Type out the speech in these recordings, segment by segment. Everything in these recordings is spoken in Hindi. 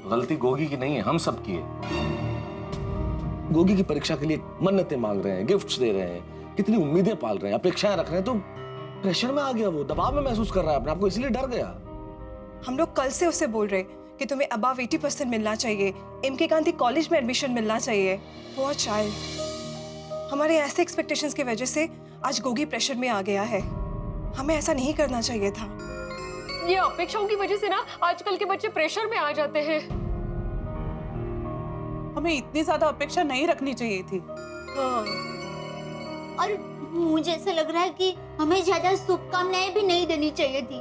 गलती गोगी की नहीं है, हम सब की है। गोगी की परीक्षा के लिए मन्नतें मांग रहे हैं, गिफ्ट्स दे रहे हैं, कितनी उम्मीदें पाल रहे हैं, अपेक्षाएं रख रहे हैं, तो प्रेशर में आ गया, वो दबाव में महसूस कर रहा है अपने आप को, इसलिए डर गया। हम लोग कल से उसे बोल रहे कि तुम्हें अबव 80% मिलना चाहिए, एमके गांधी कॉलेज में एडमिशन मिलना चाहिए। पुअर चाइल्ड, हमारे ऐसे एक्सपेक्टेशंस की वजह से आज गोगी प्रेशर में आ गया है। हमें ऐसा नहीं करना चाहिए था। ये अपेक्षाओं की वजह से ना आजकल के बच्चे प्रेशर में आ जाते हैं। हमें इतनी ज्यादा अपेक्षा नहीं रखनी चाहिए थी। हाँ। और मुझे ऐसा लग रहा है कि हमें ज्यादा शुभकामनाएं भी नहीं देनी चाहिए थी।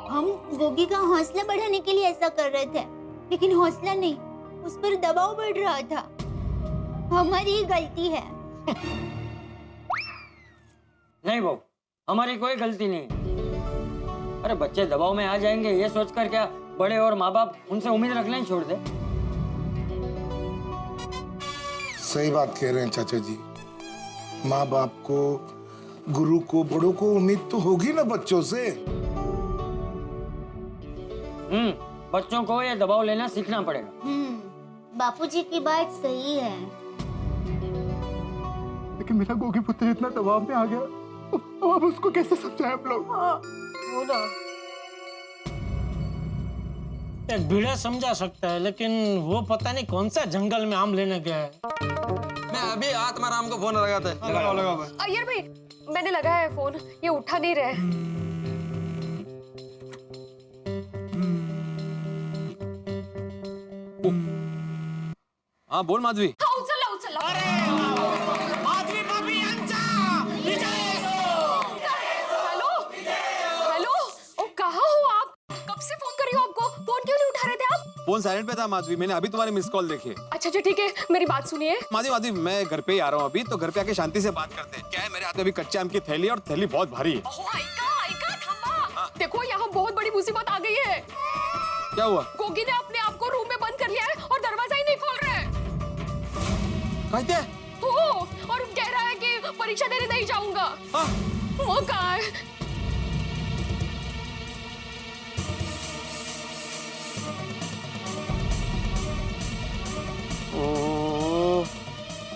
हम गोगी का हौसला बढ़ाने के लिए ऐसा कर रहे थे, लेकिन हौसला नहीं, उस पर दबाव बढ़ रहा था। हमारी ही गलती है। नहीं बहू, हमारी कोई गलती नहीं। अरे बच्चे दबाव में आ जाएंगे ये सोचकर क्या बड़े और माँ बाप उनसे उम्मीद रखना ही छोड़ दे। सही बात कह रहे हैं चाचा जी। माँ बाप को, गुरु को, बड़ों को उम्मीद तो होगी ना बच्चों से। बच्चों को ये दबाव लेना सीखना पड़ेगा। बापूजी की बात सही है। लेकिन मेरा गोगी पुत्र इतना दबाव में आ गया, अब उसको कैसे समझाएं हम लोग? हो ना। एक भिड़ा समझा सकता है, लेकिन वो पता नहीं कौन सा जंगल में आम लेने गया है। मैं अभी आत्माराम को फोन लगाता है। लगाओ। अय्यर भाई, मैंने लगाया है फोन, ये उठा नहीं रहे। हाँ बोल माधवी। हाँ, उचलला। माधवी भाभी हेलो, ओ कहाँ हो आप? कब से फोन कर रही हो आपको? फोन क्यों नहीं उठा रहे थे आप? फोन साइलेंट पे था माधवी, मैंने अभी तुम्हारी मिस कॉल देखी। अच्छा ठीक है, मेरी बात सुनिए। माधवी मैं घर पे ही आ रहा हूँ अभी, तो घर पे आके शांति से बात करते हैं। क्या है, मेरे हाथ में अभी कच्चे आम की थैली है और थैली बहुत भारी है। आइका, थांबा। देखो यहाँ बहुत बड़ी मुसीबत आ गई है। क्या हुआ? गोगी ने अपने आप को रूम में बंद कर लिया है और दरवाजा ही नहीं खोल रहा है। कहते हैं? हो, और कह रहा है कि परीक्षा देने नहीं जाऊंगा। हाँ? वो कहाँ है? ओह,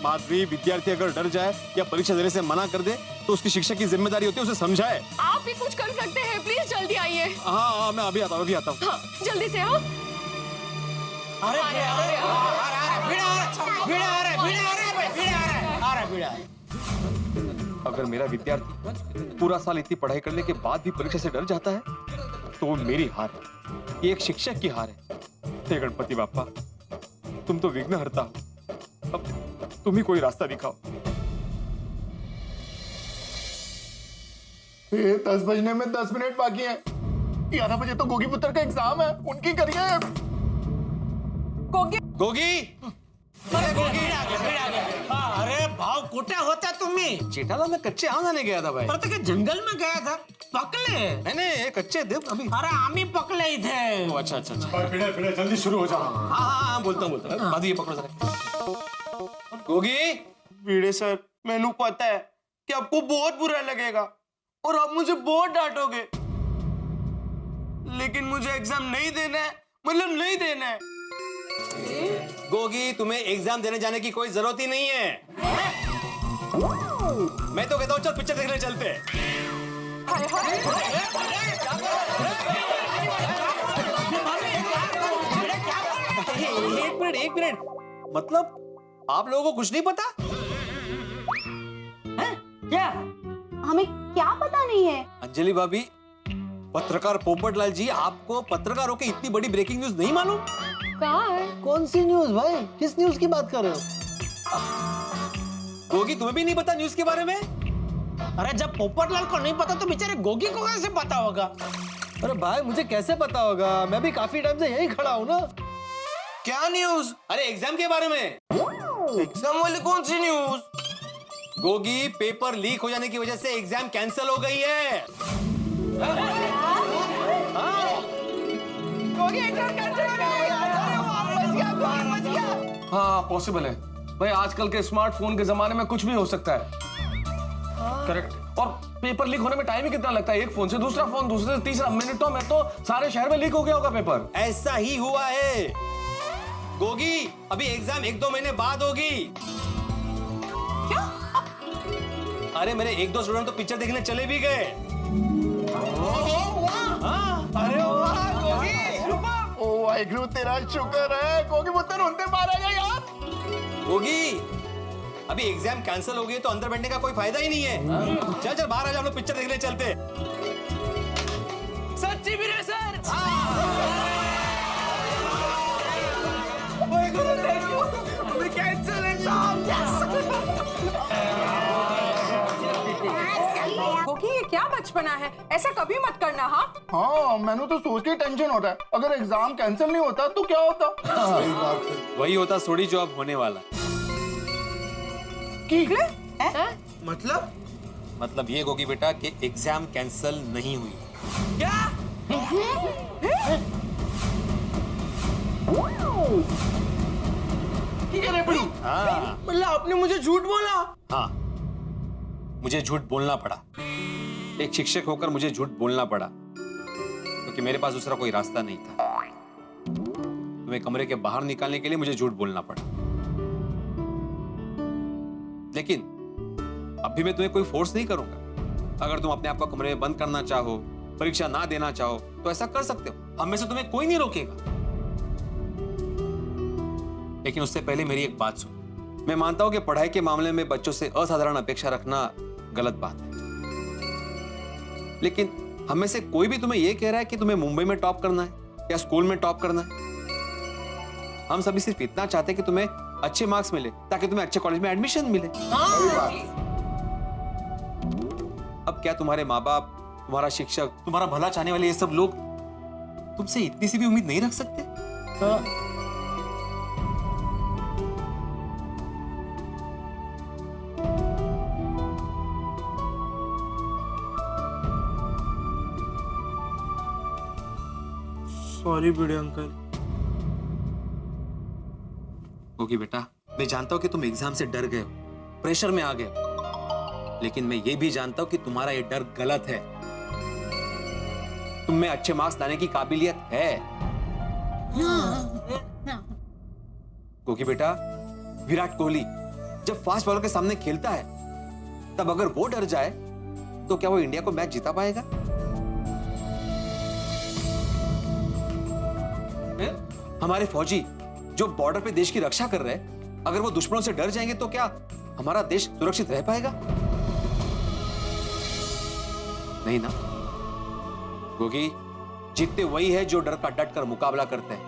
माधवी, विद्यार्थी अगर डर जाए या परीक्षा देने से मना कर दे तो उसकी शिक्षक की जिम्मेदारी होती है उसे समझाए। आप भी कुछ कर सकते हैं, प्लीज जल्दी आइए। हाँ, मैं अभी आता हूँ। हाँ, जल्दी से। हाँ, अगर मेरा विद्यार्थी पूरा साल इतनी पढ़ाई करने के बाद भी परीक्षा से डर जाता है तो वो मेरी हार है, ये एक शिक्षक की हार है। हे गणपति बाप्पा, तुम तो विघ्नहर्ता हो, अब तुम ही कोई रास्ता दिखाओ। 10 बजने में 10 मिनट बाकी हैं। 11 बजे तो गोगी पुत्र का एग्जाम है, उनकी करिए। गोगी अरे भाव कुठे होता तुम्ही? जेठालाल, मैं कच्चे आम लाने गया था भाई। प्रत्येक जंगल में गया था, पकले? नहीं, कच्चे दे अभी। अरे आम्ही पकले इथे। अच्छा। फिर जल्दी शुरू हो जाओ। हाँ, बोलता हूँ। माधवी, ये पकड़ो जरा। गोगी। भिड़े सर, मैंने पता है कि आपको बहुत बुरा लगेगा और आप मुझे बहुत डांटोगे, लेकिन मुझे एग्जाम नहीं देना है, मतलब नहीं देना है। गोगी, तुम्हें एग्जाम देने जाने की कोई जरूरत ही नहीं है। मैं तो कहता हूँ चल पिक्चर देखने चलते हैं। एक मिनट, मतलब आप लोगों को कुछ नहीं पता? क्या? हमें क्या पता नहीं है? अंजलि भाभी, पत्रकार पोपटलाल जी, आपको पत्रकारों की इतनी बड़ी ब्रेकिंग न्यूज नहीं मालूम? कहाँ है? कौन सी न्यूज भाई? किस न्यूज की बात कर रहे हो? गोगी, तुम्हें भी नहीं पता न्यूज के बारे में? अरे जब पोपटलाल को नहीं पता तो बेचारे गोगी को कैसे पता होगा? अरे भाई, मुझे कैसे पता होगा? मैं भी काफी टाइम से यही खड़ा हूँ ना। क्या न्यूज? अरे एग्जाम के बारे में। एग्जाम वाली कौन सी न्यूज? गोगी, पेपर लीक हो जाने की वजह से एग्जाम कैंसिल हो गई है। हाँ, पॉसिबल है भाई, आजकल के स्मार्टफोन के जमाने में कुछ भी हो सकता है। करेक्ट। और पेपर लीक होने में टाइम ही कितना लगता है? एक फोन से दूसरा फोन, दूसरे से तीसरा, मिनटों में तो सारे शहर में लीक हो गया होगा पेपर। ऐसा ही हुआ है गोगी, अभी एग्जाम 1-2 महीने बाद होगी। क्या? अरे मेरे 1-2 स्टूडेंट तो पिक्चर देखने चले भी गए। अरे वाह गोगी, ओ वाहिगुरु तेरा शुक्र है, गोगी पुत्र उनते बाहर आ गए यार। गोगी, अभी एग्जाम कैंसिल हो गई तो अंदर बैठने का कोई फायदा ही नहीं है। चल चल बाहर आ जा, हम लोग पिक्चर देखने चलते। सच्ची भी रे सर। Cancel exam. गोगी ये क्या बचपना है, ऐसा कभी मत करना। हाँ मैंने तो सोच के टेंशन होता है, अगर एग्जाम कैंसिल नहीं होता तो क्या होता। सही बात है। वही होता थोड़ी जो अब होने वाला। मतलब ये गोगी बेटा कि एग्जाम कैंसिल नहीं हुई। हाँ मतलब आपने मुझे झूठ बोला? हाँ, मुझे झूठ बोलना पड़ा। एक शिक्षक होकर मुझे झूठ बोलना पड़ा क्योंकि मेरे पास दूसरा कोई रास्ता नहीं था। तुम्हें कमरे के बाहर निकालने के लिए मुझे झूठ बोलना पड़ा। लेकिन अब भी मैं तुम्हें कोई फोर्स नहीं करूंगा। अगर तुम अपने आप को कमरे में बंद करना चाहो, परीक्षा ना देना चाहो तो ऐसा कर सकते हो, हम में से तुम्हें कोई नहीं रोकेगा। लेकिन उससे पहले मेरी एक बात सुन। मैं मानता हूं कि पढ़ाई के मामले में बच्चों से असाधारण अपेक्षा रखना गलत बात है, लेकिन हम में से कोई भी तुम्हें यह कह रहा है कि तुम्हें मुंबई में टॉप करना है या स्कूल में टॉप करना है। हम सभी सिर्फ इतना चाहते हैं कि तुम्हें अच्छे मार्क्स मिले ताकि तुम्हें अच्छे कॉलेज में एडमिशन मिले। अब क्या तुम्हारे माँ बाप, तुम्हारा शिक्षक, तुम्हारा भला चाहने वाले ये सब लोग तुमसे इतनी सी भी उम्मीद नहीं रख सकते? सॉरी बड़े अंकल। ओके बेटा, मैं जानता हूं कि तुम एग्जाम से डर गए हो, प्रेशर में आ गए हो, लेकिन मैं ये भी जानता हूं कि तुम्हारा ये डर गलत है। तुम में अच्छे मार्क्स लाने की काबिलियत है। क्योंकि बेटा, विराट कोहली जब फास्ट बॉलर के सामने खेलता है तब अगर वो डर जाए तो क्या वो इंडिया को मैच जिता पाएगा? हमारे फौजी जो बॉर्डर पे देश की रक्षा कर रहे हैं, अगर वो दुश्मनों से डर जाएंगे तो क्या हमारा देश सुरक्षित रह पाएगा? नहीं ना। क्योंकि जीतते वही है जो डर का डट कर मुकाबला करते हैं।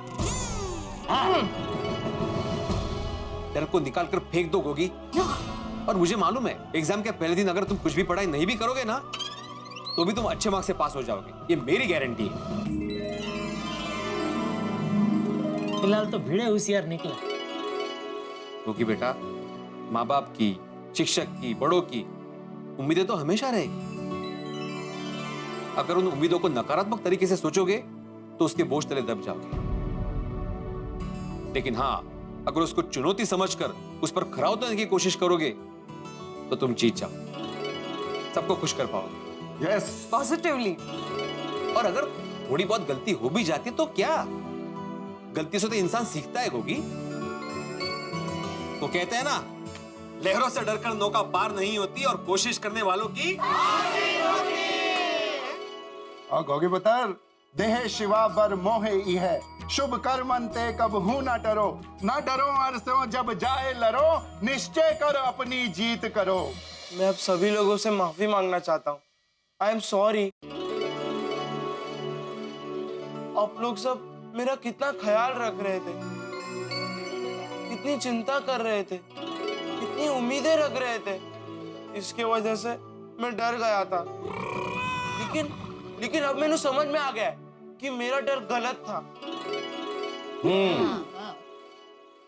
डर को निकाल कर फेंक दो गोगी। और मुझे मालूम है एग्जाम के पहले दिन अगर तुम कुछ भी पढ़ाई नहीं भी करोगे ना तो भी तुम अच्छे मार्क्स से पास हो जाओगे, ये मेरी गारंटी है। फिलहाल तो भिड़े होशियार निकला। क्योंकि बेटा, माँ बाप की, शिक्षक की, बड़ों की उम्मीदें तो हमेशा रहेगी। अगर उन उम्मीदों को नकारात्मक तरीके से सोचोगे तो उसके बोझ तले दब जाओगे। लेकिन हाँ, अगर उसको चुनौती समझकर उस पर खरा उतरने की कोशिश करोगे तो तुम जीत जाओ, सबको खुश कर पाओगे। Yes, positively. और अगर थोड़ी बहुत गलती हो भी जाती तो क्या, गलती से तो इंसान सीखता है गोगी। तो कहते हैं ना, लहरों से डरकर नौका पार नहीं होती और कोशिश करने वालों की और गोगी पुत्र, देह शिवा बर मोहे ई है, शुभ कर्मंते कब हूं ना डरो, ना डरो अरसों जब जाए लरो, निश्चय कर अपनी जीत करो। मैं अब सभी लोगों से माफी मांगना चाहता हूँ। I am sorry. आप लोग सब मेरा कितना ख्याल रख रहे थे, कितनी चिंता कर रहे थे, कितनी उम्मीदें रख रहे थे। इसके वजह से मैं डर गया था, लेकिन अब मैंने समझ में आ गया कि मेरा डर गलत था।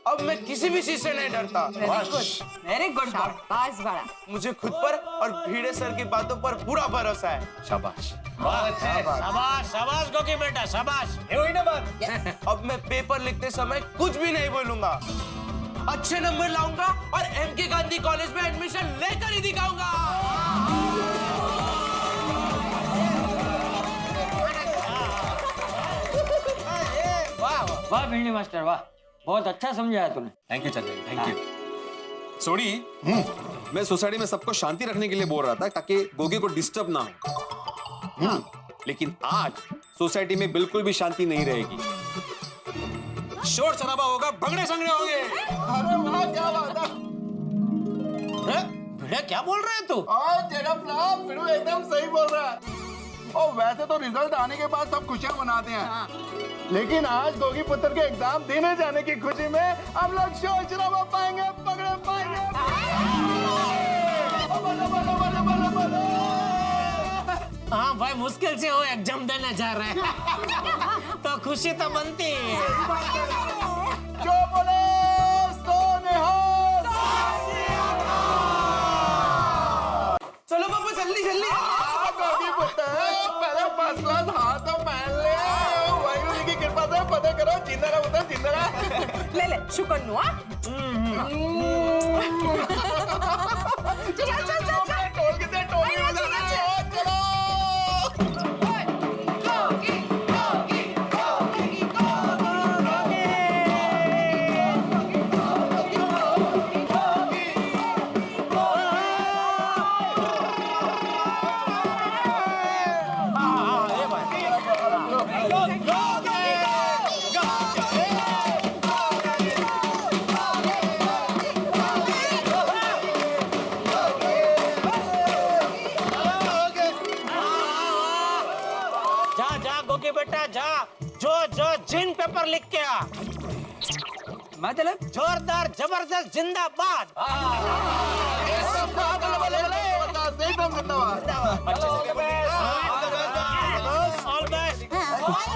अब मैं किसी भी चीज से नहीं डरता। Very good. शाबाश बड़ा। मुझे खुद पर और भीड़े सर की बातों पर पूरा भरोसा है। शाबाश। शाबाश शाबाश गोगी बेटा, शाबाश। हुई ना बात। अब मैं पेपर लिखते समय कुछ भी नहीं बोलूंगा, अच्छे नंबर लाऊंगा और एमके गांधी कॉलेज में एडमिशन लेकर ही दिखाऊंगा। वाह भिंडी मास्टर वाह, बहुत अच्छा समझाया तूने। थैंक यू चाचा जी, थैंक यू। सोडी, मैं सोसाइटी में सबको शांति रखने के लिए बोल रहा था ताकि गोगी को डिस्टर्ब ना हो। लेकिन आज सोसाइटी में बिल्कुल भी शांति नहीं रहेगी। शोर शराबा होगा, भगड़े संगड़े होंगे। अरे वाह, क्या बात है। भिड़े क्या बोल रहे हैं तू? फिर एकदम सही बोल रहा है। और वैसे तो रिजल्ट आने के बाद सब खुशियां मनाते हैं, लेकिन आज गोगी पुत्र के एग्जाम देने जाने की खुशी में हम लोग शोर शराबा पाएंगे, पकड़े पाएंगे। बोलो, बोलो, बोलो, बोलो, बोलो। हाँ भाई, मुश्किल से वो एग्जाम देने जा रहे हैं तो खुशी तो बनती है। जो बोले सो निहाल। चलो पापा जल्दी जल्दी। गोगी पुत्र पहले फर्स्ट क्लास हाथ तो पहन ले। वाहिगुरु जी की कृपा से पता करो, जिंदा रहो पुत्र, जिंदा रहो। ले ले शुक्र नुआ। चल चल चल चल टोल के से टोल में जाना है। चलो। जा जा गोगी बेटा जा, जो जो जिन पेपर लिख के आ। मतलब जोरदार जबरदस्त जिंदाबाद। एकदम जिंदाबाद। All best.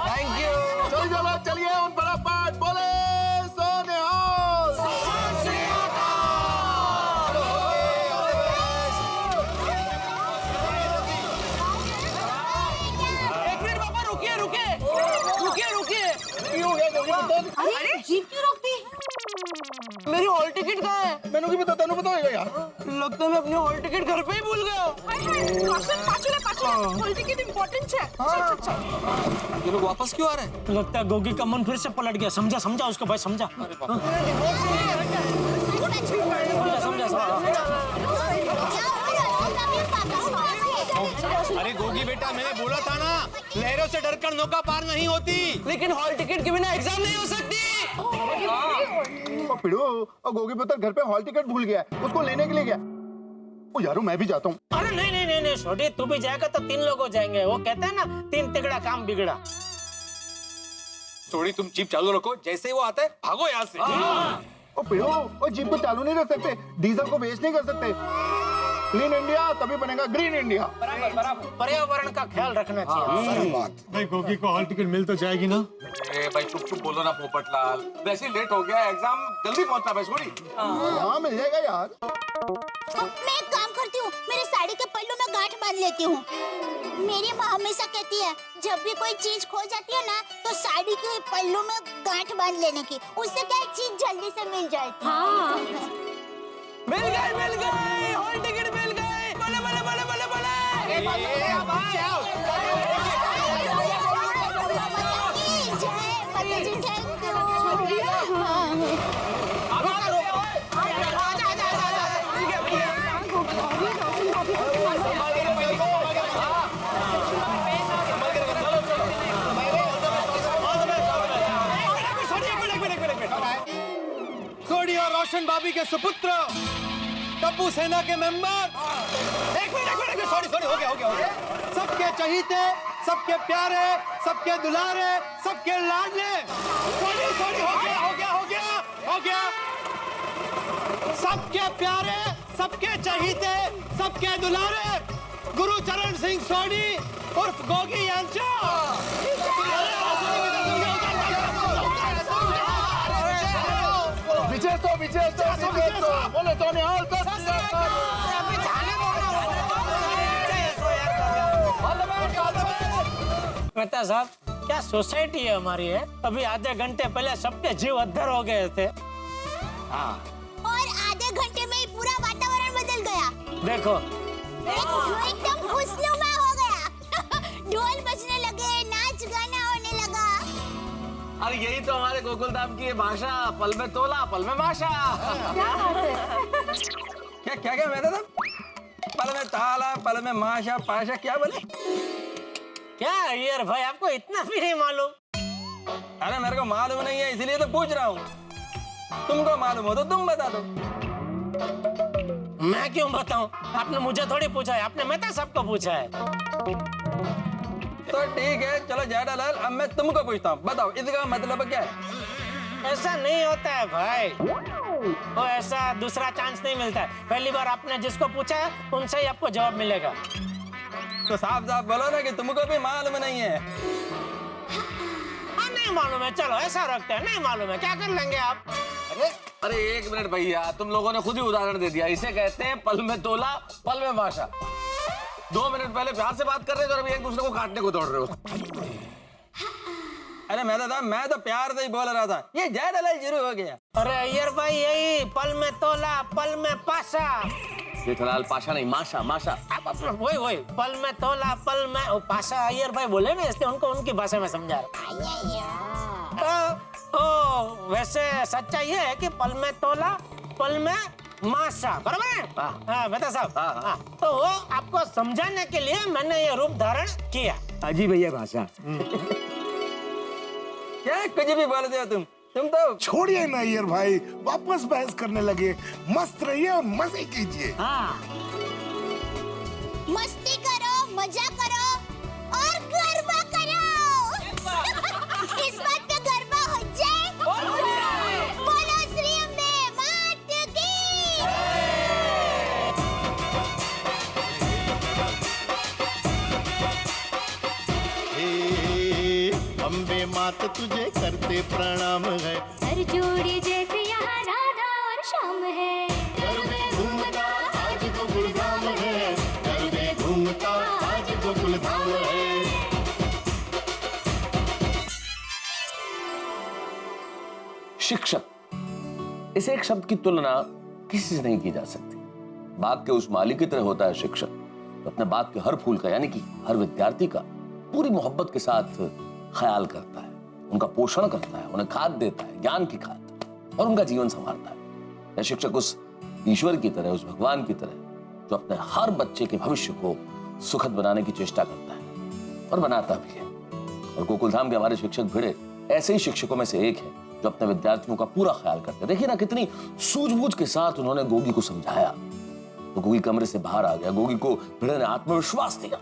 Thank you. चलो चलो चलिए उन फटाफट बोले सो निहाल। एक मिनट पापा, रुकिए रुकिए रुकिए रुकिए। अरे जीप क्यों रोक दी? मेरी हॉल टिकट कहाँ है? मैंने भी बता, तेनू बताओ यार। लगता है मैं अपनी हॉल टिकट घर पे ही भूल गया। हॉल टिकट इम्पोर्टेंट है। ये लोग वापस क्यों आ रहे हैं? लगता है गोगी का मन फिर से पलट गया। समझा समझा उसको भाई, समझा समझा समझा। अरे गोगी बेटा, मैंने बोला था ना, लहरों से डरकर नौका पार नहीं होती। लेकिन हॉल टिकट के बिना एग्जाम नहीं हो सकती। और पिड़ू और गोगी पुत्र घर पे हॉल टिकट भूल गया, उसको लेने के लिए गया। ओ यारो, मैं भी जाता हूँ। अरे नहीं नहीं नहीं नहीं छोटी, तू भी जाएगा तो 3 लोग हो जाएंगे। वो कहते हैं ना, 3 तिगड़ा काम बिगड़ा। सोडी, तुम जीप चालू रखो, जैसे ही वो आता है भागो यहाँ से। ओ पिड़ू, ओ जीप को चालू नहीं रख सकते, डीजल को वेस्ट नहीं कर सकते। क्लीन इंडिया तभी बनेगा ग्रीन इंडिया। पर्यावरण का ख्याल रखना चाहिए। भाई गोगी को हॉल टिकट मिल तो जाएगी ना? भाई चुप चुप बोलो ना पोपटलाल, वैसे ही लेट हो गया, एग्जाम जल्दी पहुंचना है सोडी। हाँ मिल जाएगा यार। मैं एक काम करती हूँ, मेरी साड़ी के पल्लू में गांठ बांध लेती हूँ। मेरी माँ हमेशा कहती है, जब भी कोई चीज खो जाती है ना, तो साड़ी के पल्लू में गांठ बांध लेने की, उससे क्या चीज जल्दी से मिल जाती है। मिल गए हॉल टिकट मिल गए। बोले बोले बोले बोले बोले। सोडी और रोशन भाभी के सुपुत्र टप्पू सेना के मेंबर। एक मिनट, सॉरी हो गया। सबके चहीते, सबके प्यारे, सबके दुलारे, सबके लाडले। सॉरी हो गया। सबके प्यारे, सबके चहीते, सबके दुलारे, गुरुचरण सिंह सोडी उर्फ गोगी यांचा। विजय बोले तो निहाल। मेहता साहब, क्या सोसाइटी है हमारी है? अभी आधे घंटे पहले सबके जीव अद्धर हो गए थे। हाँ, और आधे घंटे में ही पूरा वातावरण बदल गया। देखो एकदम खुशनुमा हो गया। ढोल बजने लगे, नाच गाना होने लगा। अरे यही तो हमारे गोकुल धाम की भाषा, पल में तोला पल में माशा। क्या क्या क्या मैं था? पल में ताला पल में माशा पाशा, क्या बोले? क्या अय्यर भाई, आपको इतना भी नहीं मालूम? अरे मेरे को मालूम नहीं है, इसीलिए तो पूछ रहा हूँ। तुमको मालूम हो तो तुम बता दो। मैं क्यों बताऊं? आपने मुझे थोड़ी पूछा है, आपने मेहता साहब को पूछा है। तो ठीक है, चलो जेठालाल, अब मैं तुमको पूछता हूँ, बताओ इसका मतलब क्या है? ऐसा नहीं होता है भाई, वो ऐसा दूसरा चांस नहीं मिलता है। पहली बार आपने जिसको पूछा है उनसे ही आपको जवाब मिलेगा। तो साफ साफ बोलो ना कि तुमको भी मालूम नहीं है। हाँ नहीं मालूम है, चलो ऐसा रखते हैं, नहीं मालूम है, क्या कर लेंगे आप? अरे एक मिनट भैया, तुम लोगों ने खुद ही उदाहरण दे दिया। इसे कहते हैं पल में तोला पल में माशा। 2 मिनट पहले प्यार से बात कर रहे थे और अभी एक दूसरे को काटने को दौड़ रहे हो। अरे मैं तो प्यार से ही बोल रहा था, ये जेठालाल शुरू हो गया। अरे अय्यर भाई, यही पल में तोला पल में पासा। जेठालाल पाशा नहीं, माशा माशा। आप अपना वही पल में तोला पल में ओ, पासा अय्यर भाई बोले ना, इसलिए उनको उनकी भाषा में समझा रहा। तो वैसे सच्चाई ये है कि पल में तोला पल में माशा, बराबर है? हाँ मेहता साहब। हाँ, तो वो आपको समझाने के लिए मैंने ये रूप धारण किया। अजीब भैया भाषा। क्या कुछ भी बोलते हो तुम तो। छोड़िए ना अय्यर भाई, वापस बहस करने लगे। मस्त रहिए और मजे कीजिए। हाँ मस्ती करो, मजा करो और गरबा करो। इस बात पे गरबा हो जाए। बोलो श्री अम्बे मात की। अम्बे मात तुझे करते प्रणाम है। हर जोड़ी जैसे यहाँ राधा और श्याम है। घर में घूमता आज गोकुल धाम है। घर में घूमता आज गोकुल धाम है। शिक्षक, इस एक शब्द की तुलना किसी से नहीं की जा सकती। बाग के उस माली की तरह होता है शिक्षक, तो अपने बाग के हर फूल का यानी कि हर विद्यार्थी का पूरी मोहब्बत के साथ ख्याल करता है, उनका पोषण करता है, उन्हें खाद देता है, ज्ञान की खाद, और उनका जीवन संवारता है। यह शिक्षक उस ईश्वर की तरह, उस भगवान की तरह, जो अपने हर बच्चे के भविष्य को सुखद बनाने की चेष्टा करता है और बनाता भी है। और गोकुलधाम के हमारे शिक्षक भिड़े ऐसे ही शिक्षकों में से एक है, जो अपने विद्यार्थियों का पूरा ख्याल करते हैं। देखिए ना, कितनी सूझबूझ के साथ उन्होंने गोगी को समझाया, तो गोगी कमरे से बाहर आ गया। गोगी को भिड़े ने आत्मविश्वास दिया।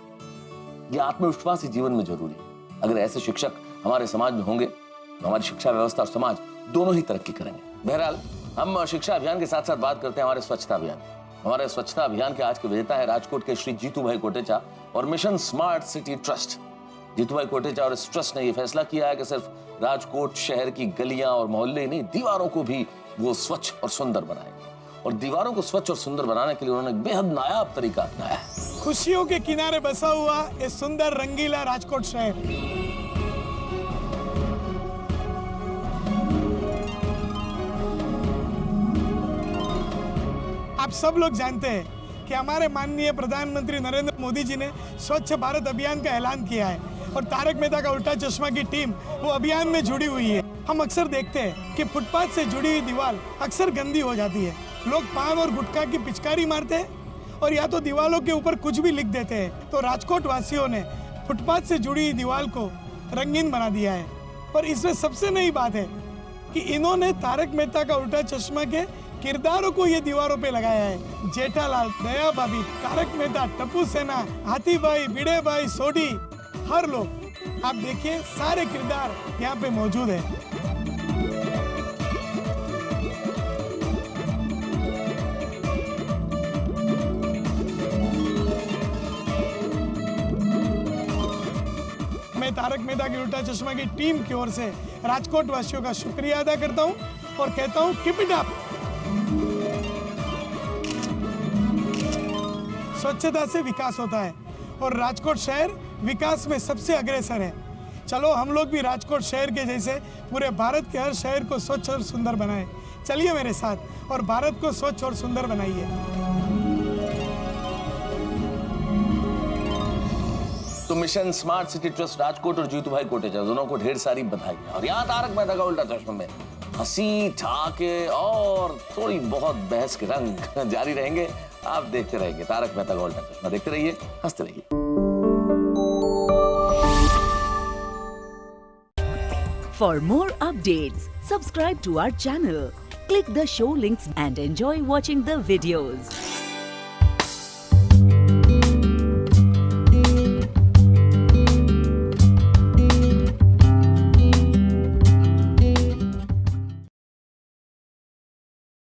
यह आत्मविश्वास ही जीवन में जरूरी है। अगर ऐसे शिक्षक हमारे समाज में होंगे तो हमारी शिक्षा व्यवस्था और समाज दोनों ही तरक्की करेंगे। बहरहाल, हम शिक्षा अभियान के साथ साथ बात करते हैं हमारे स्वच्छता अभियान। हमारे स्वच्छता अभियान के आज के विजेता है राजकोट के श्री जीतू भाई कोटेचा और mission smart city trust. Jitu bhai Kotecha और इस ट्रस्ट ने यह फैसला किया है कि सिर्फ राजकोट शहर की गलियां और मोहल्ले नहीं, दीवारों को भी वो स्वच्छ और सुंदर बनाएंगे। और दीवारों को स्वच्छ और सुंदर बनाने के लिए उन्होंने एक बेहद नायाब तरीका अपनाया है। खुशियों के किनारे बसा हुआ ये सुंदर रंगीला राजकोट शहर। आप सब लोग जानते हैं कि हमारे माननीय प्रधानमंत्री नरेंद्र मोदी जी ने स्वच्छ भारत अभियान का ऐलान किया है और तारक मेहता का उल्टा चश्मा की टीम वो अभियान में जुड़ी हुई है। हम अक्सर देखते हैं कि फुटपाथ से जुड़ी हुई दीवार अक्सर गंदी हो जाती है। लोग पान और गुटखा की पिचकारी मारते हैं और या तो दीवारों के ऊपर कुछ भी लिख देते हैं। तो राजकोट वासियों ने फुटपाथ से जुड़ी हुई दीवार को रंगीन बना दिया है। पर इसमें सबसे नई बात है कि इन्होंने तारक मेहता का उल्टा चश्मा के किरदारों को ये दीवारों पे लगाया है। जेठालाल, दया भाभी, तारक मेहता, टप्पू सेना, हाथी भाई, भिड़े भाई, सोडी, हर लोग आप देखिए सारे किरदार यहाँ पे मौजूद है। मैं तारक मेहता की उल्टा चश्मा की टीम की ओर से राजकोट वासियों का शुक्रिया अदा करता हूँ और कहता हूँ कीप इट अप। स्वच्छता से विकास होता है और राजकोट शहर विकास में सबसे अग्रसर है। चलो हम लोग भी राजकोट शहर के जैसे पूरे भारत के हर शहर को स्वच्छ और सुंदर बनाएं। चलिए मेरे साथ और भारत को स्वच्छ और सुंदर बनाइए। तो mission smart city trust Rajkot और जीतू भाई कोटेचा दोनों को ढेर सारी बधाई। और यहाँ तारक मेहता का उल्टा चश्मा में हंसी ठाके और थोड़ी बहुत बहस के रंग जारी रहेंगे। आप देखते रहेंगे तारक मेहता का उल्टा चश्मा, देखते रहिए, हंसते रहिए। For more updates, subscribe to our channel, click the show links and enjoy watching the videos.